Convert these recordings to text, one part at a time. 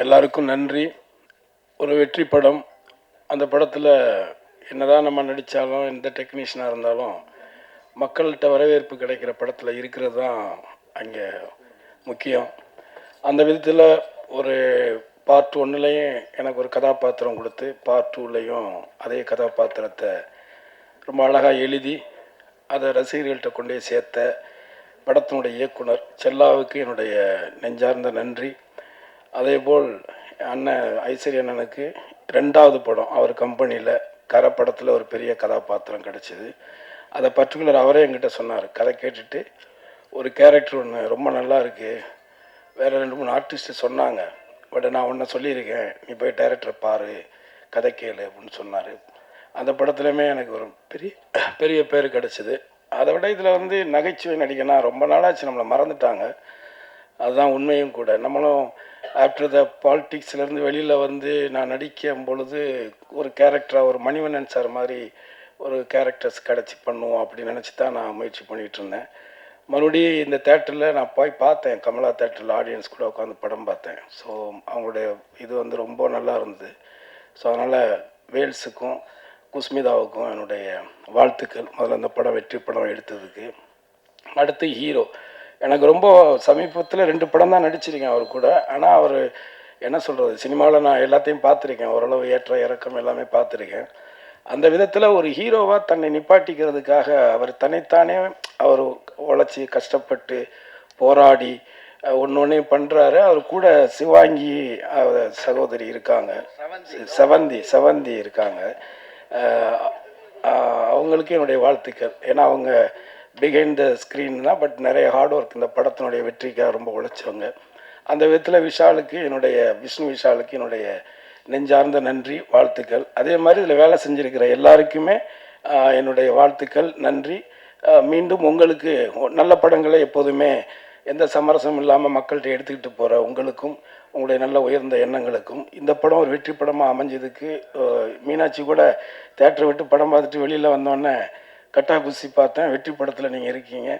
எல்லாருக்கும் நன்றி. ஒரு வெற்றி படம். அந்த படத்தில் என்னதான் நம்ம நடித்தாலும், எந்த டெக்னீஷியனாக இருந்தாலும் மக்கள்கிட்ட வரவேற்பு கிடைக்கிற படத்தில் இருக்கிறது தான் அங்கே முக்கியம். அந்த விதத்தில் ஒரு பார்ட் 1லையும் எனக்கு ஒரு கதாபாத்திரம் கொடுத்து, பார்ட் 2லையும் அதே கதாபாத்திரத்தை ரொம்ப அழகாக எழுதி அதை ரசிகர்கள்ட்ட கொண்டே சேர்த்த படத்தினுடைய இயக்குனர் செல்லாவுக்கு என்னுடைய நெஞ்சார்ந்த நன்றி. அதேபோல் அண்ணன் ஐஸ்வர்யா அண்ணனுக்கு 2வது படம் அவர் கம்பெனியில் கரை படத்தில் ஒரு பெரிய கதாபாத்திரம் கிடச்சிது. அதை பர்டிகுலர் அவரே என்கிட்ட சொன்னார். கதை கேட்டுட்டு ஒரு கேரக்டர் ஒன்று ரொம்ப நல்லா இருக்குது, வேறு 2-3 ஆர்டிஸ்ட்டு சொன்னாங்க, பட் நான் ஒன்று சொல்லியிருக்கேன், நீ போய் டைரக்டரை பாரு, கதை கேளு அப்படின்னு சொன்னார். அந்த படத்துலையுமே எனக்கு ஒரு பெரிய பேர் கிடச்சிது. அதை விட இதில் நகைச்சுவை நடிகனா ரொம்ப நாளாச்சு, நம்மளை மறந்துட்டாங்க. அதுதான் உண்மையும் கூட. நம்மளும் ஆஃப்டர் த பாலிட்டிக்ஸ்லேருந்து வெளியில் நான் நடிக்கும் பொழுது ஒரு கேரக்டராக ஒரு மணிவண்ணன் சார் மாதிரி ஒரு கேரக்டர்ஸ் கிடச்சி பண்ணுவோம் அப்படின்னு நினச்சி தான் நான் முயற்சி பண்ணிகிட்டு இருந்தேன். மறுபடியும் இந்த தேட்டரில் நான் போய் பார்த்தேன், கமலா தேட்டரில் ஆடியன்ஸ் கூட உட்காந்து படம் பார்த்தேன். ஸோ அவங்களுடைய இது ரொம்ப நல்லா இருந்தது. ஸோ அதனால் வேல்ஸுக்கும் குஸ்மிதாவுக்கும் என்னுடைய வாழ்த்துக்கள். முதல்ல அந்த படம் வெற்றி படம் எடுத்ததுக்கு. அடுத்து ஹீரோ, எனக்கு ரொம்ப சமீபத்தில் 2 படம் தான் நடிச்சிருக்கேன் அவர் கூட. ஆனால் அவர் என்ன சொல்கிறது, சினிமாவில் நான் எல்லாத்தையும் பார்த்துருக்கேன், ஓரளவு ஏற்ற இறக்கம் எல்லாமே பார்த்துருக்கேன். அந்த விதத்தில் ஒரு ஹீரோவாக தன்னை நிப்பாட்டிக்கிறதுக்காக அவர் தன்னைத்தானே அவர் உழைச்சி கஷ்டப்பட்டு போராடி ஒன்று பண்ணுறாரு. அவர் கூட சிவாங்கி சகோதரி இருக்காங்க, செவந்தி இருக்காங்க. அவங்களுக்கு என்னுடைய வாழ்த்துக்கள். ஏன்னா அவங்க பிஹைண்ட் த ஸ்க்ரீன் தான், பட் நிறைய ஹார்ட் ஒர்க் இந்த படத்தினுடைய வெற்றிக்காக ரொம்ப உழைச்சவங்க. அந்த விதத்தில் விஷ்ணு விஷாலுக்கு என்னுடைய நெஞ்சார்ந்த நன்றி, வாழ்த்துக்கள். அதே மாதிரி இதில் வேலை செஞ்சுருக்கிற எல்லாருக்குமே என்னுடைய வாழ்த்துக்கள், நன்றி. மீண்டும் உங்களுக்கு நல்ல படங்களை எப்போதுமே எந்த சமரசமும் இல்லாமல் மக்கள்கிட்ட எடுத்துக்கிட்டு போகிற உங்களுக்கும் உங்களுடைய நல்ல உயர்ந்த எண்ணங்களுக்கும் இந்த படம் ஒரு வெற்றி படமாக அமைஞ்சதுக்கு, மீனாட்சி கூட தேட்டரை விட்டு படம் பார்த்துட்டு வெளியில் வந்தோடனே கட்டா குசி பார்த்தேன், வெற்றி படத்தில் நீங்கள் இருக்கீங்க,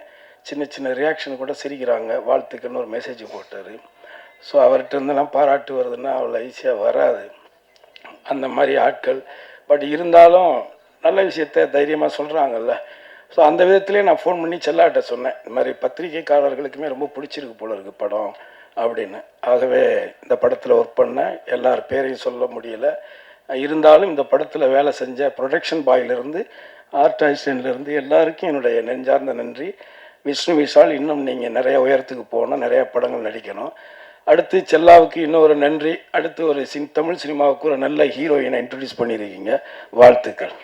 சின்ன ரியாக்ஷன் கூட சிரிக்கிறாங்க, வாழ்த்துக்கள்னு ஒரு மெசேஜ் போட்டார். ஸோ அவர்கிட்ட இருந்தெல்லாம் பாராட்டு வருதுன்னா அவ்வளோ ஈஸியாக வராது அந்த மாதிரி ஆட்கள். பட் இருந்தாலும் நல்ல விஷயத்த தைரியமாக சொல்கிறாங்கல்ல. ஸோ அந்த விதத்துலேயே நான் ஃபோன் பண்ணி செல்லாட்ட சொன்னேன், இந்த மாதிரி பத்திரிகைக்காரர்களுக்குமே ரொம்ப பிடிச்சிருக்கு போல இருக்குது படம் அப்படின்னு. ஆகவே இந்த படத்தில் ஒர்க் பண்ண எல்லார் பேரையும் சொல்ல முடியலை. இருந்தாலும் இந்த படத்தில் வேலை செஞ்ச ப்ரொடக்ஷன் பாயிலிருந்து ஆர்ட் அசிஸ்டன்ட்லேருந்து எல்லாருக்கும் என்னுடைய நெஞ்சார்ந்த நன்றி. விஷ்ணு விஷால், இன்னும் நீங்கள் நிறைய உயரத்துக்கு போகணும், நிறையா படங்கள் நடிக்கணும். அடுத்து செல்லாவுக்கு இன்னொரு நன்றி. அடுத்து ஒரு தமிழ் சினிமாவுக்கு ஒரு நல்ல ஹீரோயினை இன்ட்ரடியூஸ் பண்ணியிருக்கீங்க, வாழ்த்துக்கள்.